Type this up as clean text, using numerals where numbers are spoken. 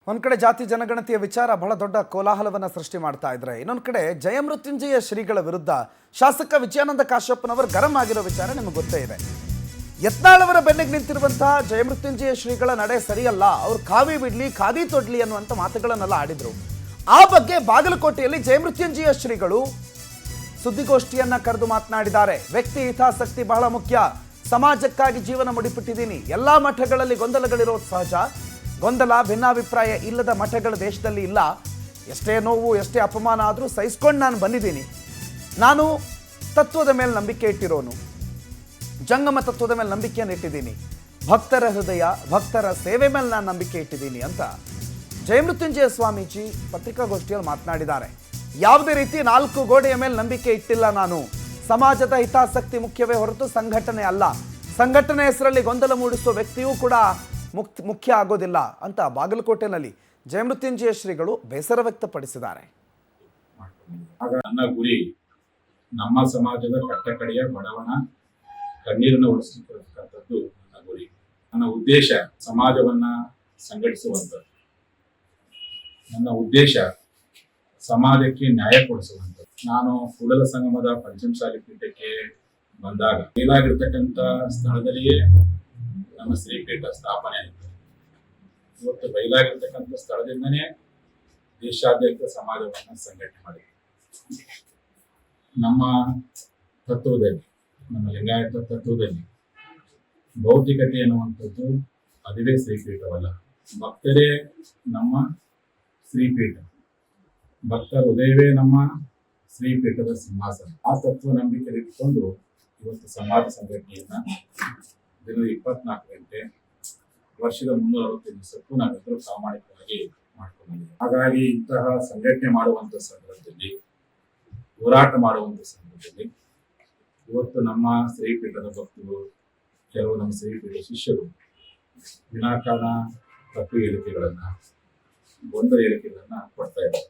ಒಂದ್ ಕಡೆ ಜಾತಿ ಜನಗಣತಿಯ ವಿಚಾರ ಬಹಳ ದೊಡ್ಡ ಕೋಲಾಹಲವನ್ನು ಸೃಷ್ಟಿ ಮಾಡ್ತಾ ಇದ್ರೆ, ಇನ್ನೊಂದು ಕಡೆ ಜಯಮೃತ್ಯುಂಜಯ ಶ್ರೀಗಳ ವಿರುದ್ಧ ಶಾಸಕ ವಿಜಯಾನಂದ ಕಾಶ್ಯಪ್ಪನವರು ಗರಂ ಆಗಿರೋ ವಿಚಾರ ನಿಮಗೆ ಗೊತ್ತೇ ಇದೆ. ಯತ್ನಾಳ್ ಅವರ ಬೆನ್ನಿಗೆ ನಿಂತಿರುವಂತಹ ಜಯಮೃತ್ಯುಂಜಯ ಶ್ರೀಗಳ ನಡೆ ಸರಿಯಲ್ಲ, ಅವ್ರು ಕಾವಿ ಬಿಡ್ಲಿ ಖಾದಿ ತೊಡ್ಲಿ ಅನ್ನುವಂಥ ಮಾತುಗಳನ್ನೆಲ್ಲ ಆಡಿದ್ರು. ಆ ಬಗ್ಗೆ ಬಾಗಲಕೋಟೆಯಲ್ಲಿ ಜಯಮೃತ್ಯುಂಜಯ ಶ್ರೀಗಳು ಸುದ್ದಿಗೋಷ್ಠಿಯನ್ನ ಕರೆದು ಮಾತನಾಡಿದ್ದಾರೆ. ವ್ಯಕ್ತಿ ಹಿತಾಸಕ್ತಿ ಬಹಳ ಮುಖ್ಯ, ಸಮಾಜಕ್ಕಾಗಿ ಜೀವನ ಮುಡಿಪಿಟ್ಟಿದ್ದೀನಿ. ಎಲ್ಲಾ ಮಠಗಳಲ್ಲಿ ಗೊಂದಲಗಳಿರೋದು ಸಹಜ. ಗೊಂದಲ ಭಿನ್ನಾಭಿಪ್ರಾಯ ಇಲ್ಲದ ಮಠಗಳ ದೇಶದಲ್ಲಿ ಇಲ್ಲ. ಎಷ್ಟೇ ನೋವು ಎಷ್ಟೇ ಅಪಮಾನ ಆದರೂ ಸಹಿಸ್ಕೊಂಡು ನಾನು ಬಂದಿದ್ದೀನಿ. ನಾನು ತತ್ವದ ಮೇಲೆ ನಂಬಿಕೆ ಇಟ್ಟಿರೋನು, ಜಂಗಮ ತತ್ವದ ಮೇಲೆ ನಂಬಿಕೆಯನ್ನು ಇಟ್ಟಿದ್ದೀನಿ. ಭಕ್ತರ ಹೃದಯ ಭಕ್ತರ ಸೇವೆ ಮೇಲೆ ನಾನು ನಂಬಿಕೆ ಇಟ್ಟಿದ್ದೀನಿ ಅಂತ ಜಯಮೃತ್ಯುಂಜಯ ಸ್ವಾಮೀಜಿ ಪತ್ರಿಕಾಗೋಷ್ಠಿಯಲ್ಲಿ ಮಾತನಾಡಿದ್ದಾರೆ. ಯಾವುದೇ ರೀತಿ ನಾಲ್ಕು ಗೋಡೆಯ ಮೇಲೆ ನಂಬಿಕೆ ಇಟ್ಟಿಲ್ಲ ನಾನು. ಸಮಾಜದ ಹಿತಾಸಕ್ತಿ ಮುಖ್ಯವೇ ಹೊರತು ಸಂಘಟನೆ ಅಲ್ಲ. ಸಂಘಟನೆ ಹೆಸರಲ್ಲಿ ಗೊಂದಲ ಮೂಡಿಸುವ ವ್ಯಕ್ತಿಯೂ ಕೂಡ ಮುಖ್ಯ ಆಗೋದಿಲ್ಲ ಅಂತ ಬಾಗಲಕೋಟೆನಲ್ಲಿ ಜಯಮೃತ್ಯುಂಜಯ ಶ್ರೀಗಳು ಬೇಸರ ವ್ಯಕ್ತಪಡಿಸಿದ್ದಾರೆ. ನನ್ನ ಗುರಿ ನಮ್ಮ ಸಮಾಜದ ಕಟ್ಟಕಡೆಯ ಬಡವನ ಕಣ್ಣೀರನ್ನು ಒರೆಸಿರ್ತಕ್ಕಂಥದ್ದು ನನ್ನ ಗುರಿ. ನನ್ನ ಉದ್ದೇಶ ಸಮಾಜವನ್ನ ಸಂಘಟಿಸುವಂಥದ್ದು. ನನ್ನ ಉದ್ದೇಶ ಸಮಾಜಕ್ಕೆ ನ್ಯಾಯ ಕೊಡಿಸುವಂಥದ್ದು. ನಾನು ಕೂಡಲ ಸಂಗಮದ ಪಂಚಮಸಾಲಿ ಪೀಠಕ್ಕೆ ಬಂದಾಗ ಬಯಲಾಗಿರ್ತಕ್ಕಂಥ ಸ್ಥಳದಲ್ಲಿಯೇ ನಮ್ಮ ಶ್ರೀಪೀಠ ಸ್ಥಾಪನೆ ಆಯಿತು. ಇವತ್ತು ಬಯಲಾಗಿರ್ತಕ್ಕಂಥ ಸ್ಥಳದಿಂದನೇ ದೇಶಾದ್ಯಂತ ಸಮಾಜವನ್ನು ಸಂಘಟನೆ ಮಾಡಿದೆ. ನಮ್ಮ ತತ್ವದಲ್ಲಿ, ನಮ್ಮ ಲಿಂಗಾಯತ ತತ್ವದಲ್ಲಿ ಭೌತಿಕತೆ ಅನ್ನುವಂಥದ್ದು ಅದುವೇ ಶ್ರೀಪೀಠವಲ್ಲ, ಭಕ್ತರೇ ನಮ್ಮ ಶ್ರೀಪೀಠ, ಭಕ್ತರ ಹೃದಯವೇ ನಮ್ಮ ಶ್ರೀಪೀಠದ ಸಿಂಹಾಸನ. ಆ ತತ್ವ ನಂಬಿಕೆ ಇಟ್ಕೊಂಡು ಇವತ್ತು ಸಮಾಜ ಸಂಘಟನೆಯನ್ನ ದಿನದ 24 ಗಂಟೆ ವರ್ಷದ 365 ದಿವಸಕ್ಕೂ ನಾವೆಲ್ಲರೂ ಪ್ರಾಮಾಣಿಕವಾಗಿ ಮಾಡ್ಕೊಂಡಿದ್ದೀವಿ. ಹಾಗಾಗಿ ಇಂತಹ ಸಂಘಟನೆ ಮಾಡುವಂತ ಸಂದರ್ಭದಲ್ಲಿ, ಹೋರಾಟ ಮಾಡುವಂತ ಸಂದರ್ಭದಲ್ಲಿ ಇವತ್ತು ನಮ್ಮ ಶ್ರೀಪೀಠದ ಭಕ್ತರು, ಕೆಲವು ನಮ್ಮ ಶ್ರೀಪೀಠ ಶಿಷ್ಯರು ವಿನಾಕಾರಣ ತಪ್ಪು ಹೇಳಿಕೆಗಳನ್ನ, ಗೊಂದಲ ಹೇಳಿಕೆಗಳನ್ನ ಕೊಡ್ತಾ ಇದ್ದಾರೆ.